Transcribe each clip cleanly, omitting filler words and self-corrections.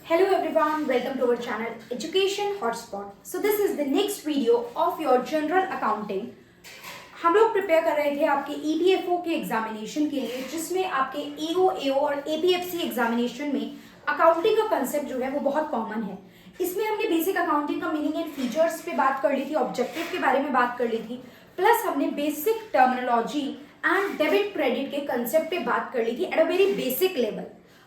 Hello everyone, welcome to our channel Education Hotspot. So this is the next video of your general accounting. हम लोग prepare कर रहे थे आपके EPFO के एग्जामिनेशन के लिए, जिसमें आपके EO, AO और APFC एग्जामिनेशन में अकाउंटिंग का कंसेप्ट जो है वो बहुत कॉमन है. इसमें हमने बेसिक अकाउंटिंग का मीनिंग एंड फीचर्स पे बात कर ली थी, ऑब्जेक्टिव के बारे में बात कर ली थी, प्लस हमने basic terminology and debit credit के कंसेप्ट पे बात कर ली थी at a very basic level.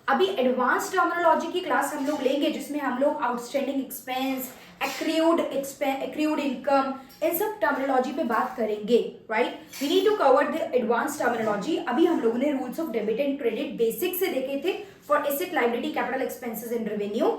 अभी एडवांस टर्मिनोलॉजी की क्लास हम लोग लेंगे, जिसमें हम लोग आउटस्टैंडिंग एक्सपेंस, एक्रियूड इनकम, इन सब टर्मिनोलॉजी पे बात करेंगे. Right, we need to cover the advance terminology. अभी हम लोगों ने rules of debit and credit basic से देखे थे for asset, liability, capital, expenses and revenue.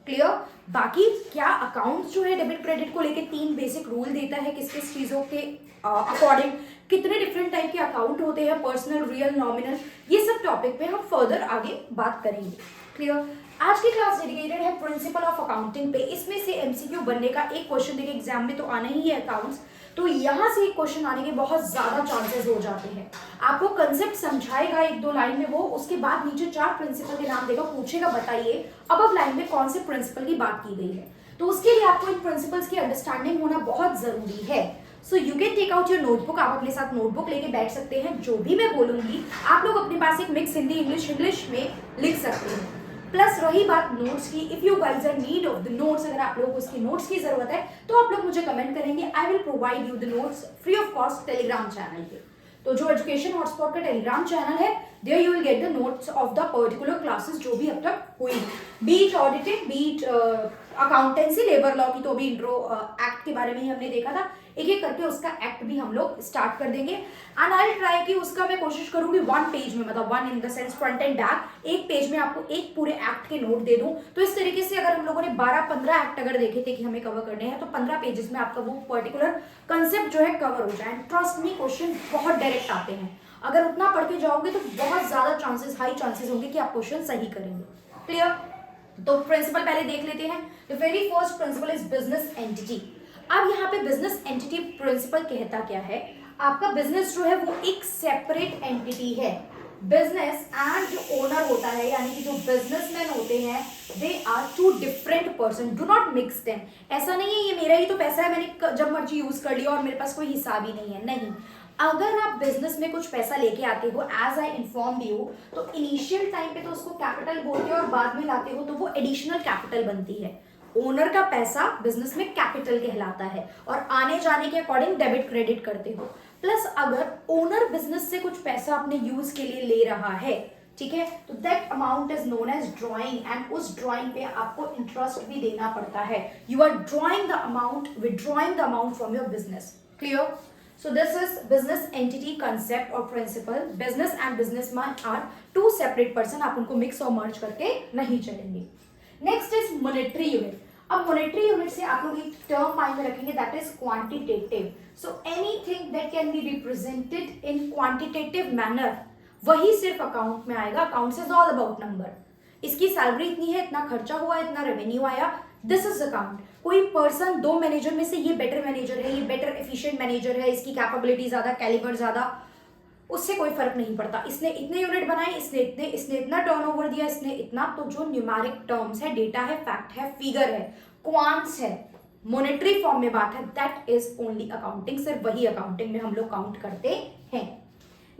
Clear. बाकी क्या अकाउंट्स जो है डेबिट क्रेडिट को लेके 3 बेसिक रूल देता है, किस किस चीजों के अकॉर्डिंग कितने डिफरेंट टाइप के अकाउंट होते हैं, पर्सनल, रियल, नॉमिनल, ये सब टॉपिक पे हम फर्दर आगे बात करेंगे. क्लियर. आज की क्लास डेडिकेटेड है प्रिंसिपल ऑफ अकाउंटिंग पे. इसमें से एमसीक्यू बनने का एक क्वेश्चन देखिए, एग्जाम में तो आना ही है अकाउंट्स, तो यहाँ से एक क्वेश्चन आने के बहुत ज्यादा चांसेस हो जाते हैं. आपको कंसेप्ट समझाएगा 1-2 लाइन में वो, उसके बाद नीचे 4 प्रिंसिपल के नाम देगा, पूछेगा बताइए अब लाइन में कौन से प्रिंसिपल की बात की गई है. तो उसके लिए आपको इन प्रिंसिपल्स की अंडरस्टैंडिंग होना बहुत जरूरी है. So you can take out your notebook. आप अपने साथ नोटबुक लेके बैठ सकते हैं. जो भी मैं बोलूंगी आप लोग अपने पास एक मिक्स हिंदी इंग्लिश में लिख सकते हैं. प्लस रही बात नोट्स की, if you guys are need of the notes, अगर आप लोगों को उसकी नोट्स की जरूरत है तो आप लोग मुझे कमेंट करेंगे. I will provide you the notes free of cost Telegram channel पे. तो जो एजुकेशन हॉटस्पॉट का टेलीग्राम चैनल है, there you will get the notes of the particular classes जो भी अब तक हुई, beat auditing, beat accountancy, labour law की तो भी इंट्रो एक्ट के बारे में ही हमने देखा था. एक एक करके उसका एक्ट भी हम लोग स्टार्ट कर देंगे. एंड आई विल ट्राई कि उसका मैं कोशिश करूंगी 1 पेज में, मतलब 1 in the sense front end back, एक पेज में आपको एक पूरे एक्ट के नोट दे दूं. तो इस तरीके से अगर हम लोगों ने 12-15 एक्ट अगर देखे थे कि हमें कवर करने हैं, तो 15 पेजेस में आपका वो पर्टिकुलर कंसेप्ट जो है कवर हो जाए. ट्रस्ट मी, क्वेश्चन बहुत डायरेक्ट आते हैं. अगर उतना पढ़ के जाओगे तो बहुत ज्यादा चांसेस, हाई चांसेस होंगे कि आप क्वेश्चन सही करेंगे. क्लियर. तो प्रिंसिपल पहले देख लेते हैं. The very first principle is business entity. अब यहाँ पे बिजनेस एंटिटी प्रिंसिपल कहता क्या है, आपका बिजनेस जो है वो एक सेपरेट एंटिटी है. बिजनेस एंड जो ओनर होता है, यानी कि जो बिजनेसमैन होते हैं, they are 2 different person. Do not mix them. ऐसा नहीं है ये मेरा ही तो पैसा है, मैंने जब मर्जी यूज कर लिया और मेरे पास कोई हिसाब ही नहीं है. नहीं, अगर आप बिजनेस में कुछ पैसा लेके आते हो, एज आई इन्फॉर्म यू, तो इनिशियल टाइम पे तो उसको कैपिटल बोलते हो और बाद में लाते हो तो वो एडिशनल कैपिटल बनती है. ओनर का पैसा बिजनेस में कैपिटल कहलाता है और आने जाने के अकॉर्डिंग डेबिट क्रेडिट करते हो. प्लस अगर ओनर बिजनेस से कुछ पैसा अपने यूज के लिए ले रहा है, ठीक है, तो that amount is known as drawing. And उस ड्रॉइंग पे आपको इंटरेस्ट भी देना पड़ता है. You are drawing the amount, withdrawing the amount from your business. Clear. So this is business entity concept or principle. Business and businessman are 2 separate person. आप उनको mix और merge करके नहीं चलेंगे. Next is monetary unit. अब monetary unit से आप लोग एक term माइंड में रखेंगे, that is quantitative. So anything that can be represented in quantitative manner, वही सिर्फ अकाउंट में आएगा. Accounts is all about number. इसकी सैलरी इतनी है, इतना खर्चा हुआ, इतना रेवेन्यू आया, दिस इज अकाउंट. कोई पर्सन 2 मैनेजर में से ये बेटर मैनेजर है, ये बेटर एफिशिएंट मैनेजर है, इसकी कैपेबिलिटी ज्यादा, कैलिबर ज्यादा, उससे कोई फर्क नहीं पड़ता. इसने इतने यूनिट बनाए, इसने इतने, इसने इतना टर्नओवर दिया, इसने इतना. तो जो न्यूमेरिक टर्म्स है, डेटा है, फैक्ट है, फिगर है, क्वांट्स है, मॉनेटरी फॉर्म में बात है, दैट इज ओनली अकाउंटिंग. सिर्फ वही अकाउंटिंग में हम लोग काउंट करते हैं.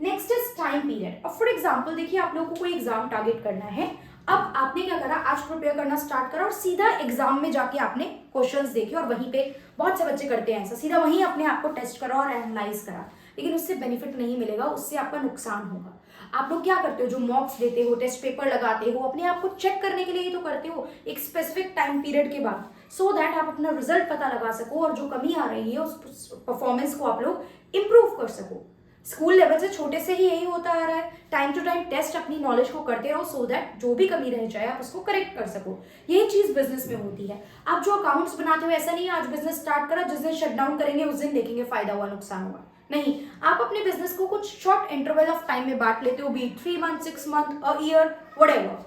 Next is time period. अब फॉर एग्जाम्पल देखिए, आप लोगों को कोई एग्जाम टारगेट करना है. अब आपने क्या करा, आज प्रिपेयर करना स्टार्ट करा और सीधा एग्जाम में जाके आपने क्वेश्चंस देखे और वहीं पे बहुत से बच्चे करते हैं ऐसा, सीधा वहीं अपने आप को टेस्ट करा और एनालाइज करा. लेकिन उससे बेनिफिट नहीं मिलेगा, उससे आपका नुकसान होगा. आप लोग क्या करते हो, जो मॉक्स देते हो, टेस्ट पेपर लगाते हो, अपने आप को चेक करने के लिए ही तो करते हो एक स्पेसिफिक टाइम पीरियड के बाद, सो दैट आप अपना रिजल्ट पता लगा सको और जो कमी आ रही है उस परफॉर्मेंस को आप लोग इंप्रूव कर सको. स्कूल लेवल से छोटे से ही यही होता आ रहा है. टाइम टू टाइम टेस्ट अपनी नॉलेज को करते रहो, सो दैट जो भी कमी रह जाए आप उसको करेक्ट कर सको. यही चीज बिजनेस में होती है. आप जो अकाउंट्स बनाते हो, ऐसा नहीं है आज बिजनेस स्टार्ट करा, जिस दिन शट डाउन करेंगे उस दिन देखेंगे फायदा हुआ नुकसान हुआ. नहीं, आप अपने बिजनेस को कुछ शॉर्ट इंटरवल ऑफ टाइम में बांट लेते हो, be 3 month, 6 month, a year, whatever.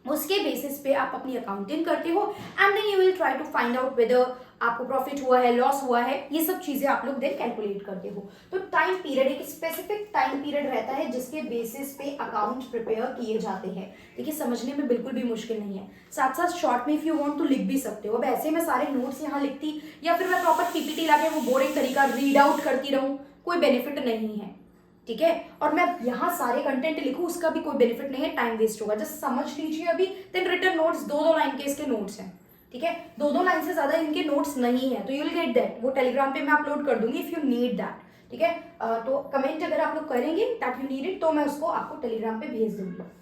उसके बेसिस पे आप अपनी अकाउंटिंग करते हो. And then you will try to find out whether आपको प्रॉफिट हुआ है, लॉस हुआ है, ये सब चीजें आप लोग देन कैलकुलेट करते हो। तो टाइम पीरियड एक स्पेसिफिक टाइम पीरियड रहता है जिसके बेसिस पे अकाउंट प्रिपेयर किए जाते हैं। देखिए समझने में बिल्कुल भी मुश्किल नहीं है, साथ साथ शॉर्ट में इफ यू वांट तो लिख भी सकते हो। अब ऐसे मैं सारे नोट्स यहाँ लिखती या फिर मैं प्रॉपर पीपीटी लाके वो बोरिंग तरीका रीड आउट करती रहूं, कोई बेनिफिट नहीं है, ठीक है। और मैं यहाँ सारे कंटेंट लिखूं उसका भी कोई बेनिफिट नहीं है, टाइम वेस्ट होगा। जस्ट समझ लीजिए अभी, देन रिटन नोट्स 2-2 लाइन के इसके नोट्स हैं, ठीक है। 2-2 लाइन से ज्यादा इनके नोट्स नहीं है, तो यू विल गेट दैट, वो टेलीग्राम पे मैं अपलोड कर दूंगी इफ यू नीड दैट, ठीक है। तो कमेंट अगर आप लोग करेंगे दैट यू नीड इट तो मैं उसको आपको टेलीग्राम पे भेज दूंगी।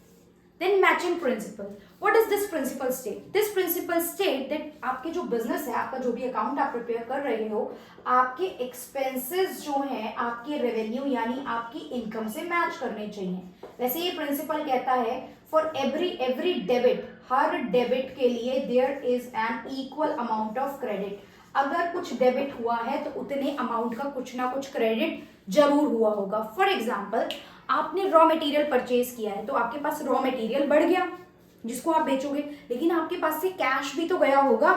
Then matching principle. What does this principle state? This principle state that आपके जो बिजनेस है, आपका जो भी अकाउंट आप प्रिपेयर कर रहे हो, आपके एक्सपेंसेस जो हैं आपके रेवेन्यू यानी आपकी इनकम से मैच करने चाहिए। वैसे ये प्रिंसिपल कहता है फॉर एवरी डेबिट, हर डेबिट के लिए there is an equal amount of credit. अगर कुछ डेबिट हुआ है तो उतने अमाउंट का कुछ ना कुछ क्रेडिट जरूर हुआ होगा। फॉर एग्जाम्पल आपने रॉ मटेरियल परचेज किया है तो आपके पास रॉ मटेरियल बढ़ गया जिसको आप बेचोगे, लेकिन आपके पास से कैश भी तो गया होगा।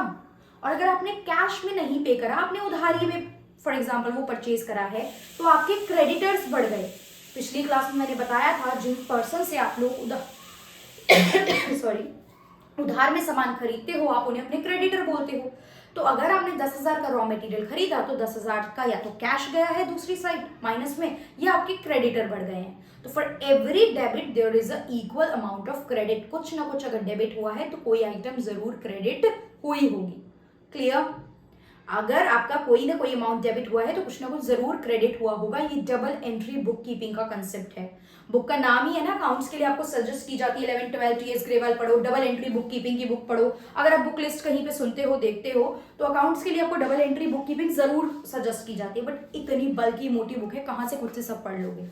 और अगर आपने कैश में नहीं पे करा, आपने उधारी में फॉर एग्जाम्पल वो परचेज करा है, तो आपके क्रेडिटर्स बढ़ गए। पिछली क्लास में मैंने बताया था जिन पर्सन से आप लोग उधार में सामान खरीदते हो आप उन्हें अपने क्रेडिटर बोलते हो। तो अगर आपने 10,000 का रॉ मटेरियल खरीदा तो 10,000 का या तो कैश गया है दूसरी साइड माइनस में, या आपके क्रेडिटर बढ़ गए हैं। तो for every debit there is a equal amount of credit. कुछ ना कुछ अगर डेबिट हुआ है तो कोई आइटम जरूर क्रेडिट हुई होगी। क्लियर? अगर आपका कोई ना कोई अमाउंट डेबिट हुआ है तो कुछ ना कुछ जरूर क्रेडिट हुआ होगा। ये डबल एंट्री बुक कीपिंग का कंसेप्ट है। बुक का नाम ही है ना, अकाउंट्स के लिए आपको सजेस्ट की जाती है 11th-12th टीएस ग्रेवाल पढ़ो, डबल एंट्री बुक कीपिंग की बुक पढ़ो। अगर आप बुक लिस्ट कहीं पे सुनते हो देखते हो तो अकाउंट्स के लिए आपको डबल एंट्री बुक कीपिंग जरूर सजेस्ट की जाती है। बट इतनी बल्कि मोटी बुक है, कहाँ से खुद से सब पढ़ लोगे?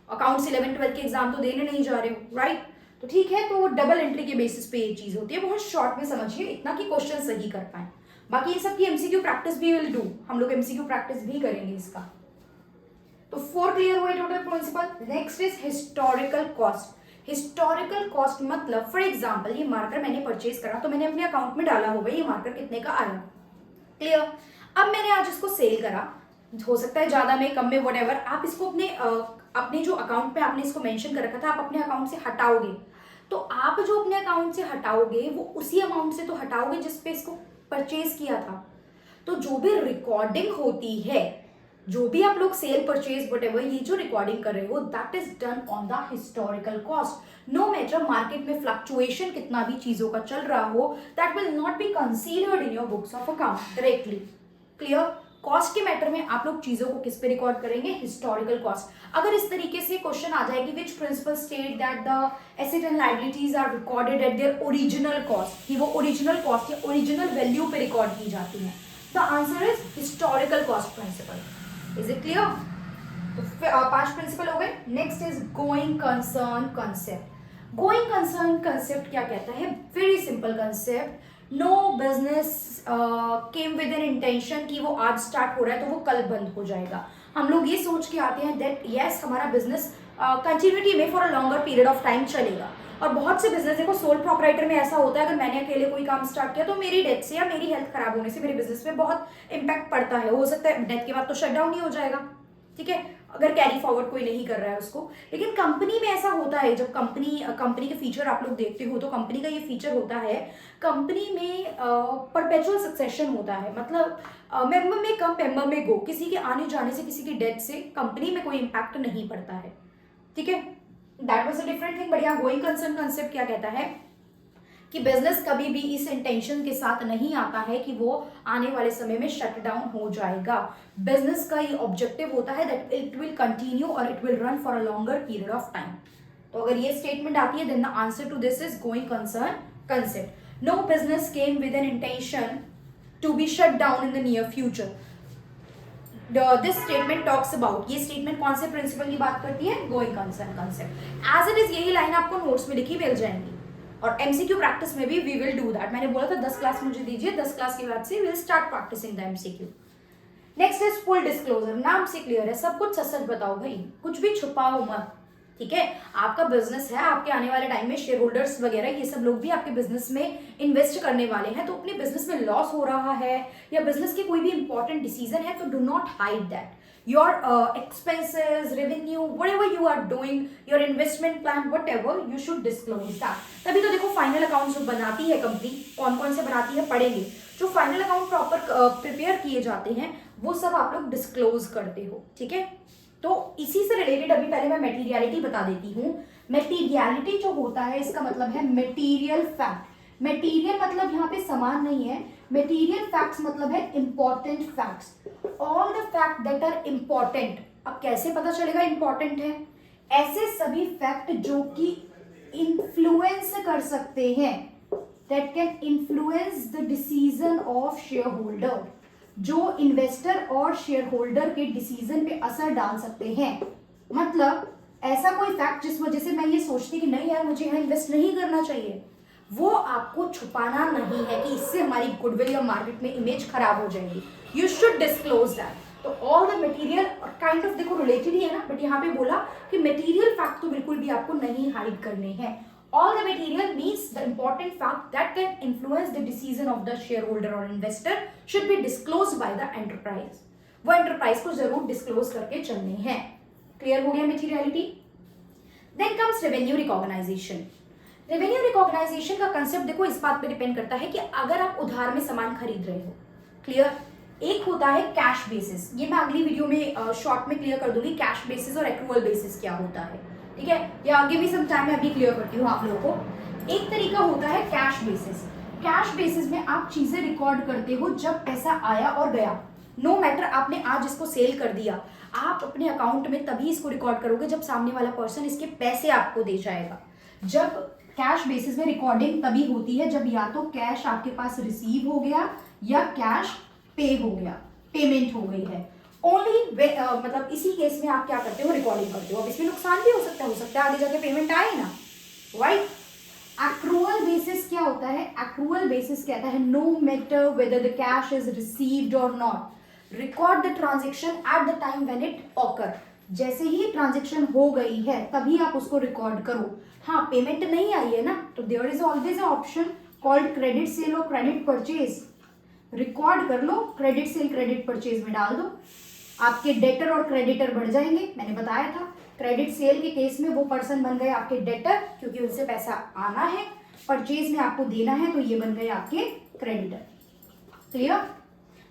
अकाउंट्स 11th-12th के एग्जाम तो देने नहीं जा रहे हो, राइट? तो ठीक है, तो वो डबल एंट्री के बेसिस पे ये चीज होती है। बहुत शॉर्ट में समझिए, इतना कि क्वेश्चन सही कर पाए। बाकी ये सब की एमसीक्यू प्रैक्टिस भी विल डू, हम लोग एमसीक्यू प्रैक्टिस भी करेंगे इसका। तो 4 क्लियर हुए total principle. Next is historical cost. Historical cost मतलब फॉर एग्जांपल ये मार्कर मैंने परचेज करा तो मैंने अपने अकाउंट में डाला होगा ये मार्कर कितने का आया, क्लियर। अब मैंने आज इसको सेल करा, हो सकता है ज्यादा में कम में व्हाटएवर, आप इसको अपने जो अकाउंट में आपने इसको मेंशन कर रखा था आप अपने अकाउंट से हटाओगे। तो आप जो अपने अकाउंट से हटाओगे वो उसी अमाउंट से तो हटाओगे जिस पे इसको परचेज किया था। तो जो भी रिकॉर्डिंग होती है, जो भी आप लोग सेल परचेज व्हाटएवर ये जो रिकॉर्डिंग कर रहे हो that is done on the historical cost. No matter market में फ्लक्चुएशन कितना भी चीजों का चल रहा हो, that will not be considered in your books of account directly. Clear? Cost के मैटर में आप लोग चीजों को किस पे रिकॉर्ड करेंगे? Historical cost. अगर इस तरीके से क्वेश्चन आ जाए कि which principle state that the asset and liabilities are recorded at their original cost, कि वो ओरिजिनल कॉस्ट या ओरिजिनल वैल्यू पे रिकॉर्ड की जाती है, the answer is historical cost principle. Is it clear? तो 5 प्रिंसिपल हो गए। Next is going concern concept. Going concern concept क्या कहता है? Very simple concept. No business came with an intention कि वो आज स्टार्ट हो रहा है तो वो कल बंद हो जाएगा। हम लोग ये सोच के आते हैं दैट यस हमारा बिजनेस कंटिन्यूटी में for a longer period of time चलेगा। और बहुत से बिजनेस देखो, सोल प्रोपराइटर में ऐसा होता है अगर मैंने अकेले कोई काम स्टार्ट किया तो मेरी डेथ से या मेरी हेल्थ खराब होने से मेरे बिजनेस में बहुत इंपैक्ट पड़ता है। हो सकता है डेथ के बाद तो शट डाउन ही हो जाएगा, ठीक है, अगर कैरी फॉरवर्ड कोई नहीं कर रहा है उसको। लेकिन कंपनी में ऐसा होता है, जब कंपनी के फीचर आप लोग देखते हो तो कंपनी का ये फीचर होता है, कंपनी में परपेचुअल सक्सेशन होता है। मतलब मेंबर में कम मेंबर में गो, किसी के आने जाने से किसी की डेथ से कंपनी में कोई इंपैक्ट नहीं पड़ता है, ठीक है। That was a different thing. बढ़िया। गोइंग कंसर्न कंसेप्ट क्या कहता है कि बिजनेस कभी भी इस इंटेंशन के साथ नहीं आता है कि वो आने वाले समय में शट डाउन हो जाएगा। बिजनेस का ये ऑब्जेक्टिव होता है दैट इट विल कंटिन्यू और it will run for a longer period of time. तो अगर ये स्टेटमेंट आती है then the answer to this is going concern concept. No business came with an intention to be shut down in the near future. This statement talks about, ये statement कौन से principle की बात करती है? Going concern concept. As it is यही line आपको notes में लिखी मिल जाएंगी और एमसीक्यू प्रैक्टिस में भी वी विल डू दैट। मैंने बोला था 10 क्लास मुझे दीजिए, 10 क्लास के बाद से we will start practising the MCQ. Next is full disclosure. नाम से क्लियर है, सब कुछ सच सच बताओ भाई, कुछ भी छुपाओ मत, ठीक है, आपका बिजनेस है, आपके आने वाले टाइम में शेयर होल्डर्स वगैरह ये सब लोग भी आपके बिजनेस में इन्वेस्ट करने वाले हैं, तो अपने बिजनेस में लॉस हो रहा है या बिजनेस के कोई भी इंपॉर्टेंट डिसीजन है, तो do not hide that your expenses, revenue, whatever you are doing, your investment plan, whatever, you should disclose that. तभी तो देखो फाइनल अकाउंट जो बनाती है कंपनी, कौन कौन से बनाती है पढ़ेंगे, जो फाइनल अकाउंट प्रॉपर प्रिपेयर किए जाते हैं वो सब आप लोग डिस्क्लोज करते हो, ठीक है। तो इसी से रिलेटेड अभी पहले मैं मटेरियलिटी बता देती हूँ। मटेरियलिटी जो होता है इसका मतलब है मटेरियल फैक्ट। मटेरियल मतलब यहाँ पे समान नहीं है, मटेरियल फैक्ट्स मतलब है important facts, all the fact that are important. अब कैसे पता चलेगा इंपॉर्टेंट है? ऐसे सभी फैक्ट जो कि इन्फ्लुएंस कर सकते हैं, that can influence the decision of share holder, जो इन्वेस्टर और शेयर होल्डर के डिसीजन पे असर डाल सकते हैं। मतलब ऐसा कोई फैक्ट जिस वजह से मैं ये सोचती कि नहीं यार मुझे यहाँ इन्वेस्ट नहीं करना चाहिए, वो आपको छुपाना नहीं है कि इससे हमारी गुडविल या मार्केट में इमेज खराब हो जाएगी। You should disclose that. तो all the material kind of देखो रिलेटेड ही है ना, बट यहाँ पे बोला कि मटेरियल फैक्ट तो बिल्कुल भी आपको नहीं हाइड करने हैं। All the material means the important fact that can influence the decision of the share holder और investor should be disclose by the enterprise. वो एंटरप्राइज को जरूर डिस्क्लोज करके चलने हैं। क्लियर हो गया materiality? Then comes revenue recognization. Revenue recognization का कंसेप्ट देखो इस बात पे डिपेंड करता है कि अगर आप उधार में सामान खरीद रहे हो, क्लियर। एक होता है कैश बेसिस, ये मैं अगली वीडियो में शॉर्ट में क्लियर कर दूंगी कैश बेसिस और एक्रूअल बेसिस क्या होता है, ठीक है, या आगे भी सम टाइम मैं अभी क्लियर करती हूँ आप लोगों को। एक तरीका होता है कैश बेसिस। कैश बेसिस में आप चीजें रिकॉर्ड करते हो जब पैसा आया और गया, नो मैटर आपने आज इसको सेल कर दिया, आप अपने अकाउंट में तभी इसको रिकॉर्ड करोगे जब सामने वाला पर्सन इसके पैसे आपको दे जाएगा। जब कैश बेसिस में रिकॉर्डिंग तभी होती है जब या तो कैश आपके पास रिसीव हो गया या कैश पे हो गया, पेमेंट हो गई है। ओनली मतलब इसी केस में आप क्या करते हो, रिकॉर्डिंग करते हो। अब इसमें नुकसान भी हो सकता है आगे जाके पेमेंट आए ना, राइट। एक्रूअल बेसिस क्या होता है? एक्रूअल बेसिस कहता है no matter whether the cash is received और not, record the transaction at the time when it occur. जैसे ही ट्रांजेक्शन हो गई है तभी आप उसको रिकॉर्ड करो। हाँ, पेमेंट नहीं आई है ना, तो there is always a option called credit sale और क्रेडिट परचेज। रिकॉर्ड कर लो, क्रेडिट सेल क्रेडिट परचेज में डाल दो, आपके डेटर और क्रेडिटर बढ़ जाएंगे। मैंने बताया था क्रेडिट सेल के केस में वो पर्सन बन गए आपके डेटर क्योंकि उनसे पैसा आना है, परचेज में आपको देना है तो ये बन गए आपके क्रेडिटर। क्लियर?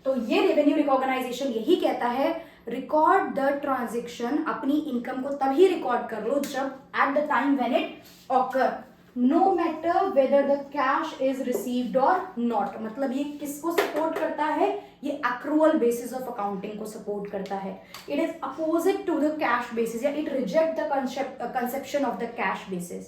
तो ये रेवेन्यू रिकॉग्नाइजेशन यही कहता है रिकॉर्ड द ट्रांजेक्शन, अपनी इनकम को तभी रिकॉर्ड कर लो जब at the time when it occur, no matter whether the cash is received और नॉट। मतलब ये किसको सपोर्ट करता है? ये एक्रूअल बेसिस ऑफ अकाउंटिंग को सपोर्ट करता है। It is opposite to the cash basis, या it reject the conception of the cash basis.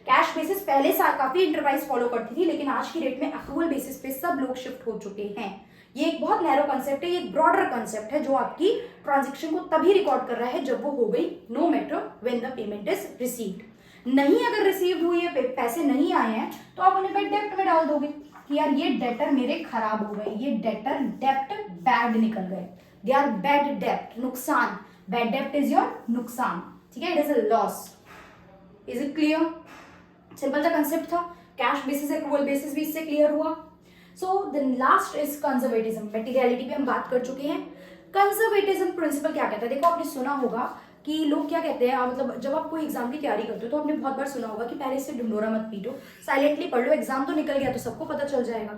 Cash basis पहले काफी इंटरप्राइज फॉलो करती थी, लेकिन आज की डेट में एक्रूअल बेसिस पे सब लोग शिफ्ट हो चुके हैं। ये एक बहुत नैरो कंसेप्ट है, ये एक ब्रॉडर कंसेप्ट है जो आपकी ट्रांजेक्शन को तभी रिकॉर्ड कर रहा है जब वो हो गई, no matter when the payment is received. नहीं अगर रिसीव्ड हुई है, पैसे नहीं आए हैं, तो आप उन्हें डेप्ट में डाल दोगे कि यार ये डेटर मेरे खराब हो गए, ये डेटर डेप्ट बैड निकल गए, दे आर बैड डेप्ट, नुकसान। बैड डेप्ट इज योर नुकसान, ठीक है, it is a loss. Is it clear? Simple सा कंसेप्ट था। कैश बेसिस एक्रूअल बेसिस भी इससे क्लियर हुआ। So the last is conservatism. Materiality पे हम बात कर चुके हैं। कंजर्वेटिज्म प्रिंसिपल क्या कहता है? देखो आपने सुना होगा कि लोग क्या कहते हैं, मतलब जब आप कोई एग्जाम की तैयारी करते हो तो आपने बहुत बार सुना होगा कि पहले से ढिंढोरा मत पीटो, साइलेंटली पढ़ लो, एग्जाम तो निकल गया तो सबको पता चल जाएगा,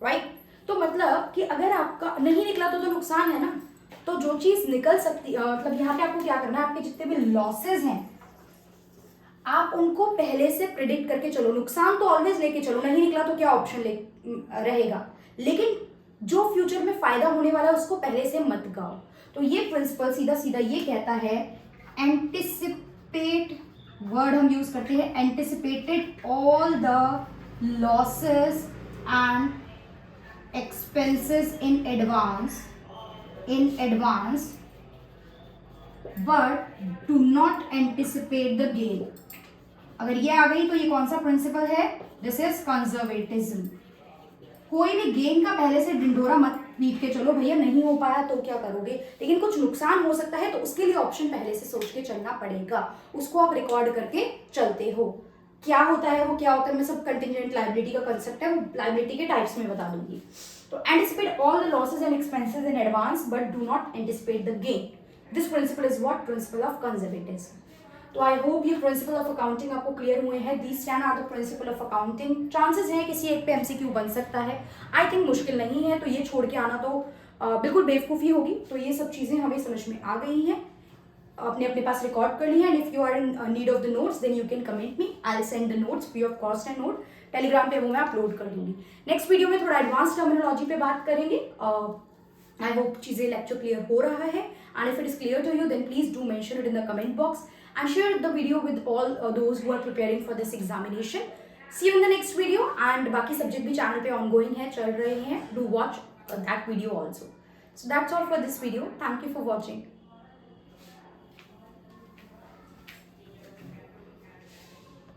राइट। तो मतलब कि अगर आपका नहीं निकला तो नुकसान है ना। तो जो चीज निकल सकती मतलब यहाँ पे आपको क्या करना है, आपके जितने भी लॉसेज हैं आप उनको पहले से प्रिडिक्ट करके चलो। नुकसान तो ऑलवेज लेके चलो, नहीं निकला तो क्या ऑप्शन रहेगा, लेकिन जो फ्यूचर में फायदा होने वाला है उसको पहले से मत गाओ। तो ये प्रिंसिपल सीधा सीधा ये कहता है एंटिसिपेट, वर्ड हम यूज करते हैं anticipated all the losses and expenses in advance but do not anticipate the gain. अगर ये आ गई तो ये कौन सा प्रिंसिपल है? This is conservatism. कोई भी गेन का पहले से ढिंढोरा मत खरीद के चलो भैया, नहीं हो पाया तो क्या करोगे, लेकिन कुछ नुकसान हो सकता है तो उसके लिए ऑप्शन पहले से सोच के चलना पड़ेगा, उसको आप रिकॉर्ड करके चलते हो। क्या होता है वो क्या होता है, मैं सब कंटिजेंट लायबिलिटी का कंसेप्ट है वो लायबिलिटी के टाइप्स में बता दूंगी। तो anticipate all the losses and expenses in advance but do not anticipate the gain, this principle is what, principle of conservatism. तो आई होप ये प्रिंसिपल ऑफ अकाउंटिंग आपको क्लियर हुए हैं। These 10 are the principle of accounting. Chances हैं किसी एक पे MCQ बन सकता है, आई थिंक मुश्किल नहीं है, तो ये छोड़ के आना तो बिल्कुल बेवकूफ़ी होगी। तो ये सब चीज़ें हमें समझ में आ गई हैं, अपने अपने पास रिकॉर्ड कर लिया। And if you are in need of the notes then you can comment me, I will send the notes free of cost and note, Telegram पे वो मैं अपलोड कर दूंगी। नेक्स्ट वीडियो में थोड़ा एडवांस टर्मिनोलॉजी पे बात करेंगे। आई होप चीज़ें लेक्चर क्लियर हो रहा है, and if it is clear to you then please do mention it in the comment box and share the video with all those who are preparing for this examination. See you in the next video, and बाकी subject भी channel पे ongoing है, चल रहे हैं, do watch that video also. So that's all for this video. Thank you for watching.